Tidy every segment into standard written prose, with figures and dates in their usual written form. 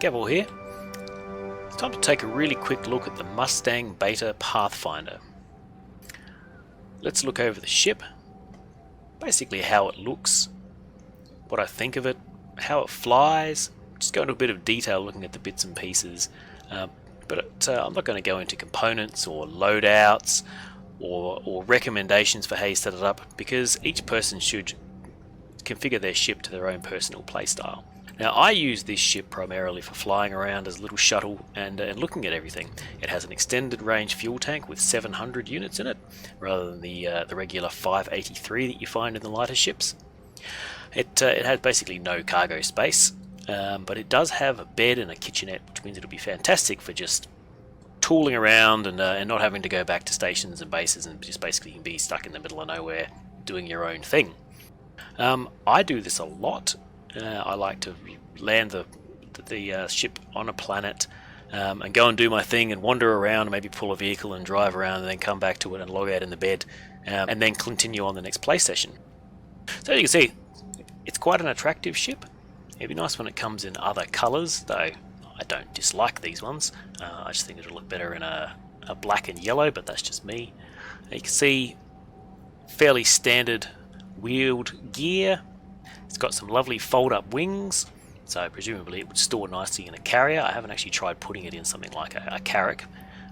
Gavel here. It's time to take a really quick look at the Mustang Beta Pathfinder. Let's look over the ship, basically how it looks, what I think of it, how it flies, just go into a bit of detail looking at the bits and pieces, but I'm not going to go into components or loadouts or recommendations for how you set it up, because each person should configure their ship to their own personal playstyle. Now, I use this ship primarily for flying around as a little shuttle and looking at everything. It has an extended range fuel tank with 700 units in it, rather than the regular 583 that you find in the lighter ships. It has basically no cargo space, but it does have a bed and a kitchenette, which means it'll be fantastic for just tooling around and not having to go back to stations and bases, and just basically you can be stuck in the middle of nowhere doing your own thing. I do this a lot. I like to land the ship on a planet and go and do my thing and wander around and maybe pull a vehicle and drive around and then come back to it and log out in the bed and then continue on the next play session. So you can see, it's quite an attractive ship. It'd be nice when it comes in other colours, though I don't dislike these ones. I just think it'll look better in a black and yellow, but that's just me. You can see fairly standard wheeled gear. It's got some lovely fold-up wings, so presumably it would store nicely in a carrier. I haven't actually tried putting it in something like a carrack,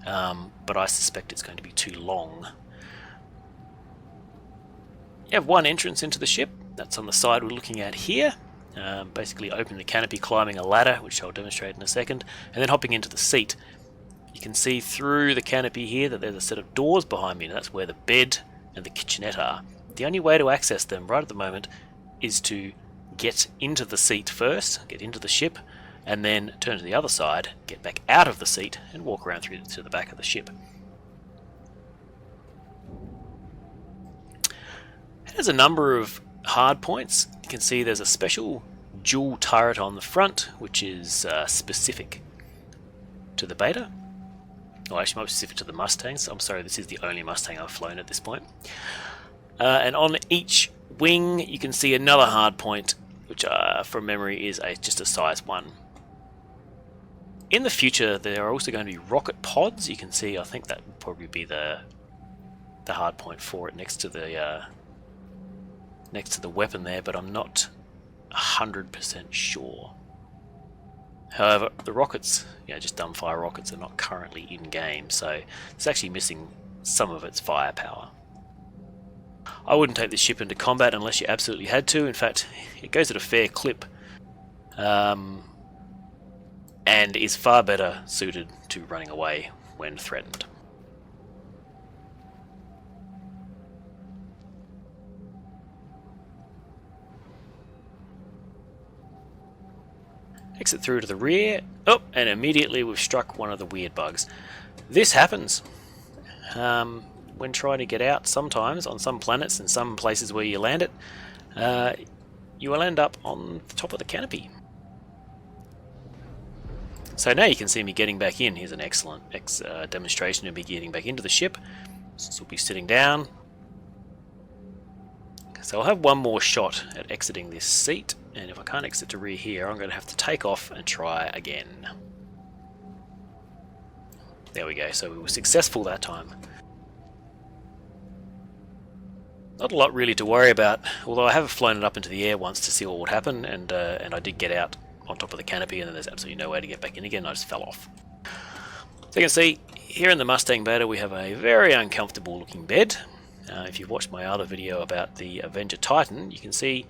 but I suspect it's going to be too long. You have one entrance into the ship. That's on the side we're looking at here. Basically opening the canopy, climbing a ladder, which I'll demonstrate in a second, and then hopping into the seat. You can see through the canopy here that there's a set of doors behind me, and that's where the bed and the kitchenette are. The only way to access them right at the moment is to get into the seat first, get into the ship, and then turn to the other side, get back out of the seat, and walk around through to the back of the ship. It has a number of hard points. You can see there's a special dual turret on the front, which is specific to the Beta. Well, actually, might be specific to the Mustangs. I'm sorry, this is the only Mustang I've flown at this point. And on each wing, you can see another hard point, which from memory is just a size 1. In the future, there are also going to be rocket pods. You can see, I think that would probably be the hard point for it next to the weapon there, but I'm not 100% sure. However, the rockets, just dumbfire rockets, are not currently in game, so it's actually missing some of its firepower. I wouldn't take this ship into combat unless you absolutely had to. In fact, it goes at a fair clip and is far better suited to running away when threatened. Exit through to the rear. Oh, and immediately we've struck one of the weird bugs. This happens when trying to get out sometimes on some planets and some places where you land it. You will end up on the top of the canopy. So now you can see me getting back in. Here's an excellent demonstration of me getting back into the ship. This will be sitting down. So I'll have one more shot at exiting this seat, and if I can't exit to rear here, I'm going to have to take off and try again. There we go, so we were successful that time. Not a lot really to worry about, although I have flown it up into the air once to see what would happen, and I did get out on top of the canopy, and then there's absolutely no way to get back in again. I just fell off. So you can see, here in the Mustang Beta we have a very uncomfortable looking bed. If you've watched my other video about the Avenger Titan, you can see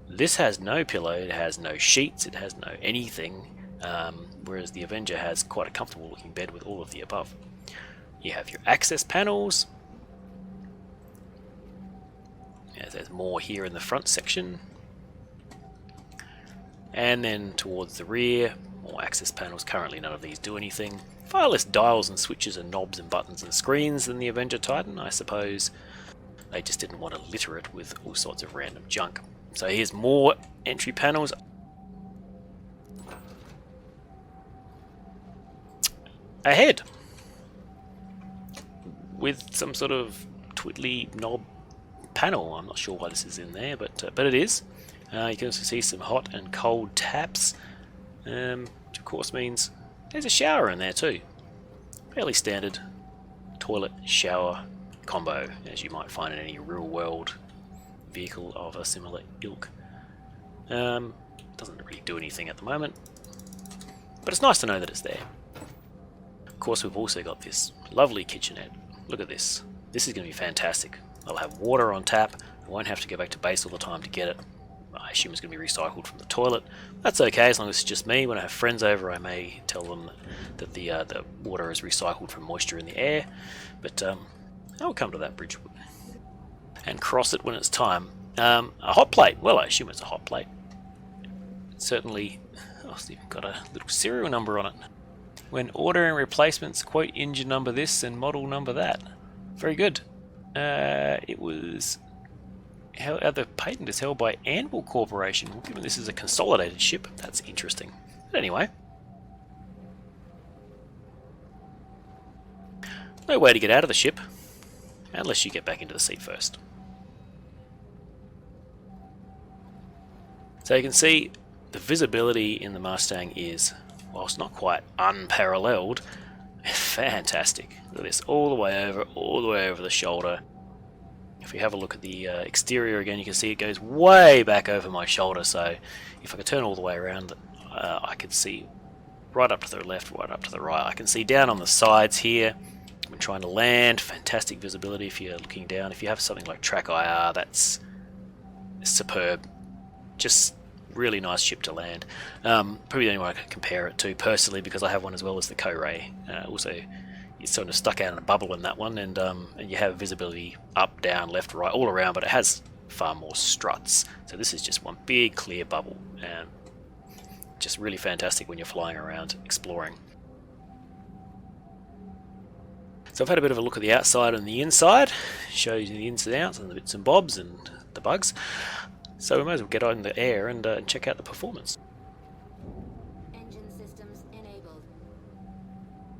this has no pillow, it has no sheets, it has no anything, whereas the Avenger has quite a comfortable looking bed with all of the above. You have your access panels. There's more here in the front section. And then towards the rear, more access panels. Currently none of these do anything. Far less dials and switches and knobs and buttons and screens than the Avenger Titan. I suppose they just didn't want to litter it with all sorts of random junk. So here's more entry panels. Ahead, with some sort of twiddly knob panel. I'm not sure why this is in there, but it is. You can also see some hot and cold taps. which of course means there's a shower in there too. Fairly standard toilet shower combo, as you might find in any real world vehicle of a similar ilk. Doesn't really do anything at the moment, but it's nice to know that it's there. Of course, we've also got this lovely kitchenette. Look at this. This is going to be fantastic. I'll have water on tap. I won't have to go back to base all the time to get it. I assume it's going to be recycled from the toilet. That's okay as long as it's just me. When I have friends over, I may tell them that the water is recycled from moisture in the air. But I'll come to that bridge and cross it when it's time. A hot plate. Well, I assume it's a hot plate. It's certainly, it's even got a little serial number on it. When ordering replacements, quote engine number this and model number that. Very good. It was... the patent is held by Anvil Corporation. Well, given this is a consolidated ship, that's interesting. But anyway. No way to get out of the ship, unless you get back into the seat first. So you can see the visibility in the Mustang is, whilst not quite unparalleled, fantastic. Look at this, all the way over the shoulder. If we have a look at the exterior again, you can see it goes way back over my shoulder, so if I could turn all the way around, I could see right up to the left, right up to the right. I can see down on the sides here when trying to land. Fantastic visibility if you're looking down. If you have something like Track IR, that's superb. Just really nice ship to land. Probably the only one I can compare it to personally, because I have one as well as the Co-Ray. Also, it's sort of stuck out in a bubble in that one, and you have visibility up, down, left, right, all around, but it has far more struts. So this is just one big clear bubble, and just really fantastic when you're flying around exploring. So I've had a bit of a look at the outside and the inside, shows you the ins and outs and the bits and bobs and the bugs. So we might as well get on the air and check out the performance. Engine systems enabled.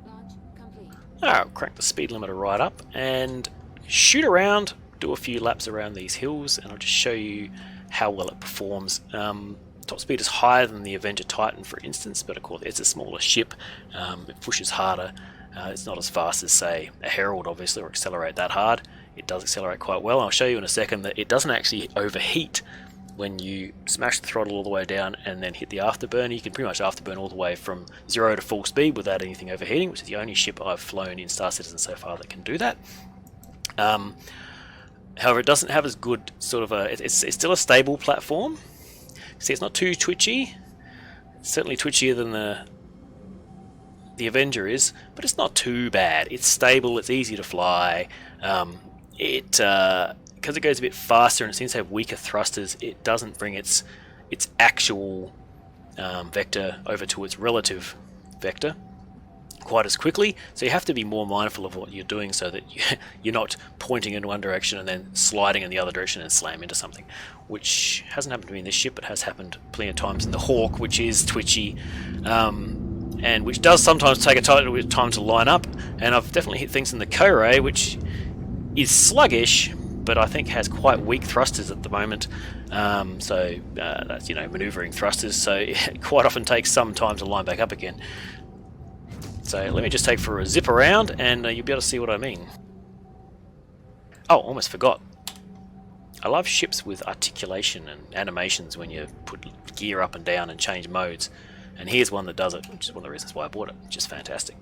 Launch complete. I'll crank the speed limiter right up and shoot around, do a few laps around these hills, and I'll just show you how well it performs. Top speed is higher than the Avenger Titan, for instance, but of course it's a smaller ship. It pushes harder. It's not as fast as, say, a Herald, obviously, or accelerate that hard. It does accelerate quite well. I'll show you in a second that it doesn't actually overheat when you smash the throttle all the way down and then hit the afterburner. You can pretty much afterburn all the way from 0 to full speed without anything overheating, which is the only ship I've flown in Star Citizen so far that can do that. However, it doesn't have as good sort of a... It's still a stable platform. See, it's not too twitchy. It's certainly twitchier than the Avenger is, but it's not too bad. It's stable, it's easy to fly. Because it goes a bit faster and it seems to have weaker thrusters, it doesn't bring its actual vector over to its relative vector quite as quickly, so you have to be more mindful of what you're doing so that you're not pointing in one direction and then sliding in the other direction and slam into something, which hasn't happened to me in this ship, but has happened plenty of times in the Hawk, which is twitchy, and which does sometimes take a time to line up. And I've definitely hit things in the Co-Ray, which is sluggish, but I think has quite weak thrusters at the moment. So that's, maneuvering thrusters, so it quite often takes some time to line back up again. So let me just take for a zip around and you'll be able to see what I mean. Oh, almost forgot. I love ships with articulation and animations when you put gear up and down and change modes. And here's one that does it, which is one of the reasons why I bought it. Just fantastic.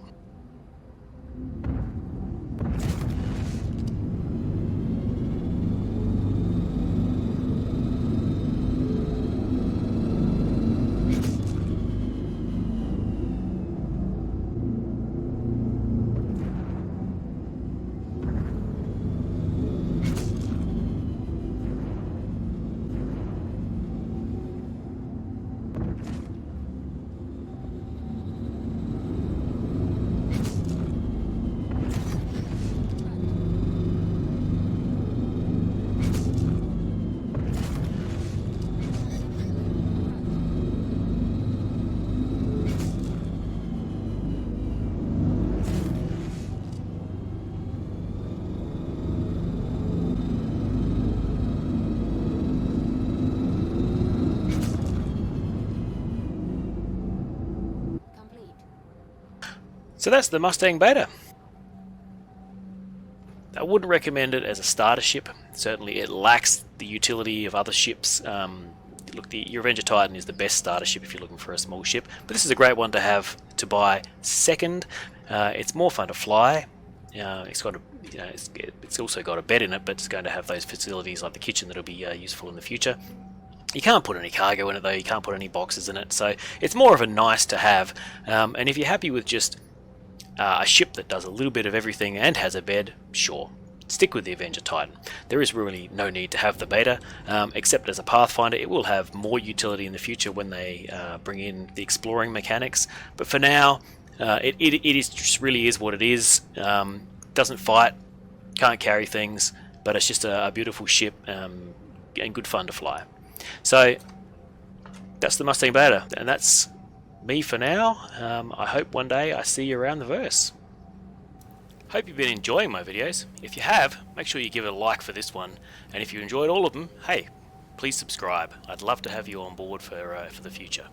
So that's the Mustang Beta. I wouldn't recommend it as a starter ship. Certainly it lacks the utility of other ships. Look, your Avenger Titan is the best starter ship if you're looking for a small ship, but this is a great one to have to buy second. It's more fun to fly. It's got it's also got a bed in it, but it's going to have those facilities like the kitchen that'll be useful in the future. You can't put any cargo in it though, you can't put any boxes in it, so it's more of a nice to have. And if you're happy with just a ship that does a little bit of everything and has a bed, sure, stick with the Avenger Titan. There is really no need to have the beta, except as a Pathfinder. It will have more utility in the future when they bring in the exploring mechanics, but for now it is just really is what it is. Doesn't fight, can't carry things, but it's just a beautiful ship and good fun to fly. So that's the Mustang Beta, and that's me for now. I hope one day I see you around the verse. Hope you've been enjoying my videos. If you have, make sure you give it a like for this one, and if you enjoyed all of them, hey, please subscribe. I'd love to have you on board for the future.